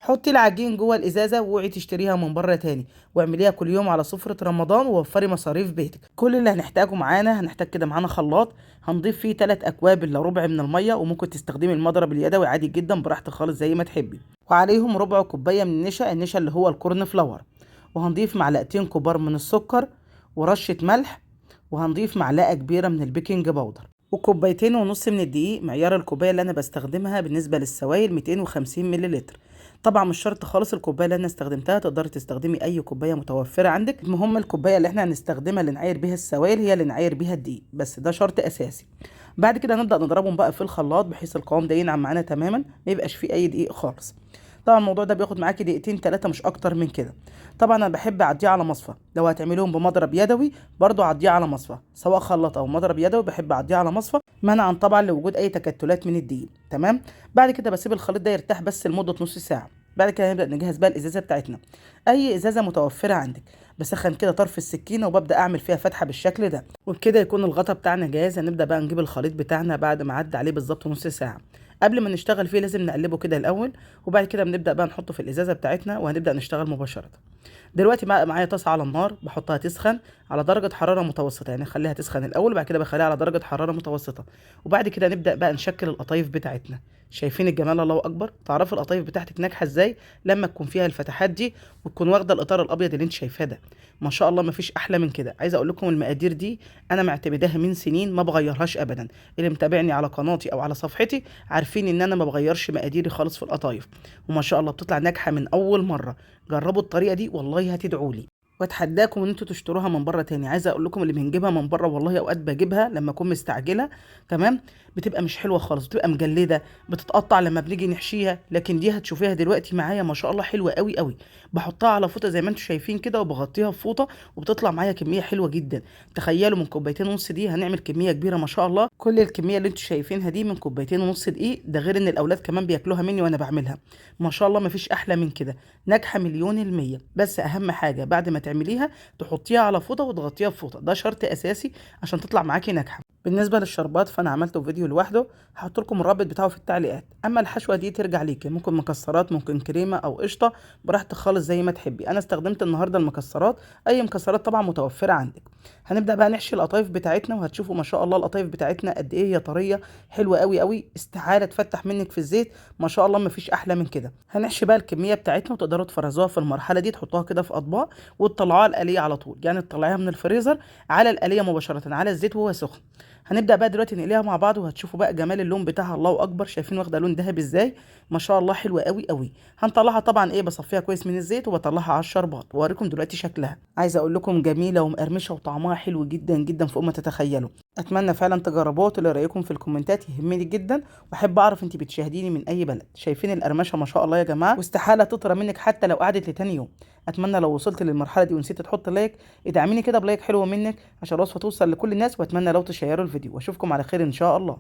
حطي العجين جوه الازازه واوعي تشتريها من بره تاني، واعمليها كل يوم على سفره رمضان ووفري مصاريف بيتك. كل اللي هنحتاجه معانا، هنحتاج كده معانا خلاط هنضيف فيه 3 اكواب الا ربع من الميه، وممكن تستخدمي المضرب اليدوي عادي جدا براحتك خالص زي ما تحبي، وعليهم ربع كوبايه من النشا اللي هو الكورن فلاور، وهنضيف معلقتين كبار من السكر ورشه ملح، وهنضيف معلقه كبيره من البيكنج باودر، وكوبايتين ونص من الدقيق. معيار الكوبايه اللي انا بستخدمها بالنسبه للسوائل 250 مللتر. طبعا مش شرط خالص الكوبايه اللي انا استخدمتها، تقدري تستخدمي اي كوبايه متوفره عندك، المهم الكوبايه اللي احنا هنستخدمها اللي نعاير بيها السوائل هي اللي نعاير بيها الدقيق، بس ده شرط اساسي. بعد كده نبدا نضربهم بقى في الخلاط بحيث القوام ده ينعم معانا تماما، ما يبقاش فيه اي دقيق خالص. طبعا الموضوع ده بياخد معاكي دقيقتين 3 مش اكتر من كده. طبعا انا بحب اعديه على مصفى، لو هتعمليهم بمضرب يدوي برضو اعديه على مصفى، سواء خلاط او مضرب يدوي بحب اعديه على مصفى منعا طبعا لوجود اي تكتلات من الدقيق. تمام. بعد كده بسيب الخليط ده يرتاح بس لمده نص ساعه. بعد كده نبدا نجهز بقى الازازه بتاعتنا، اي ازازه متوفره عندك. بسخن كده طرف السكينه وببدا اعمل فيها فتحه بالشكل ده، وبكده يكون الغطا بتاعنا جاهز. هنبدا بقى نجيب الخليط بتاعنا بعد ما عدى عليه بالظبط نص ساعه. قبل ما نشتغل فيه لازم نقلبه كده الاول، وبعد كده بنبدا بقى نحطه في الازازه بتاعتنا وهنبدا نشتغل مباشره. دلوقتي معايا طاسه على النار بحطها تسخن على درجه حراره متوسطه، يعني خليها تسخن الاول وبعد كده بخليها على درجه حراره متوسطه، وبعد كده نبدا بقى نشكل القطايف بتاعتنا. شايفين الجمال؟ الله اكبر. تعرفي القطايف بتاعتك ناجحه ازاي؟ لما تكون فيها الفتحات دي وتكون واخده الاطار الابيض اللي انت شايفاه ده. ما شاء الله مفيش احلى من كده. عايزه اقول لكم المقادير دي انا معتمداها من سنين ما بغيرهاش ابدا. اللي متابعني على قناتي او على صفحتي عارفين ان انا ما بغيرش مقاديري خالص في القطايف، وما شاء الله بتطلع ناجحه من اول مره. جربوا الطريقه دي والله هتدعوا لي، واتحداكم ان انتوا تشتروها من بره تاني. عايزه اقول لكم اللي بنجيبها من بره والله اوقات بجيبها لما اكون مستعجله، تمام، بتبقى مش حلوه خالص، بتبقى مجلده، بتتقطع لما بنيجي نحشيها. لكن دي هتشوفيها دلوقتي معايا ما شاء الله حلوه قوي قوي. بحطها على فوطه زي ما انتوا شايفين كده وبغطيها بفوطه، وبتطلع معايا كميه حلوه جدا. تخيلوا من كوبايتين ونص دي هنعمل كميه كبيره ما شاء الله. كل الكميه اللي انتوا شايفينها دي من كوبايتين ونص دقيق، ده غير ان الاولاد كمان بياكلوها مني وانا بعملها. ما شاء الله مفيش احلى من كده، ناجحه مليون المية. بس اهم حاجه بعد ما تعمليها تحطيها على فوطه وتغطيها بفوطه، ده شرط اساسي عشان تطلع معاكي ناجحه. بالنسبه للشربات فانا عملته فيديو لوحده، هحط لكم الرابط بتاعه في التعليقات. اما الحشوه دي ترجع ليكي، ممكن مكسرات ممكن كريمه او قشطه، براحتك خالص زي ما تحبي. انا استخدمت النهارده المكسرات، اي مكسرات طبعا متوفره عندك. هنبدا بقى نحشي القطايف بتاعتنا، وهتشوفوا ما شاء الله القطايف بتاعتنا قد ايه هي طريه حلوه قوي قوي، استحاله تفتح منك في الزيت. ما شاء الله مفيش احلى من كده. هنحشي بقى الكميه بتاعتنا، وتقدروا تفرزوها في المرحله دي، تحطوها كده في اطباق وتطلعوها القليه على طول، يعني تطلعيها من الفريزر على القليه مباشره على الزيت وهو سخن. هنبدا بقى دلوقتي نقليها مع بعض، وهتشوفوا بقى جمال اللون بتاعها. الله اكبر، شايفين واخده لون ذهبي ازاي؟ ما شاء الله حلوه قوي قوي. هنطلعها طبعا ايه، بصفيها كويس من الزيت وبطلعها على الشربات واوريكم دلوقتي شكلها. عايزه اقول لكم جميله ومقرمشه وطعمها حلو جدا جدا فوق ما تتخيلوا. اتمنى فعلا تجربوها وتقولوا رايكم في الكومنتات، يهمني جدا، واحب اعرف انت بتشاهديني من اي بلد. شايفين القرمشه ما شاء الله يا جماعه، واستحاله تطرى منك حتى لو قعدت لتاني يوم. اتمنى لو وصلت للمرحله دي ونسيت تحط لايك، ادعميني كده بلايك حلوه منك عشان الوصفه توصل لكل الناس. واتمنى لو تشيروا الفيديو، واشوفكم على خير ان شاء الله.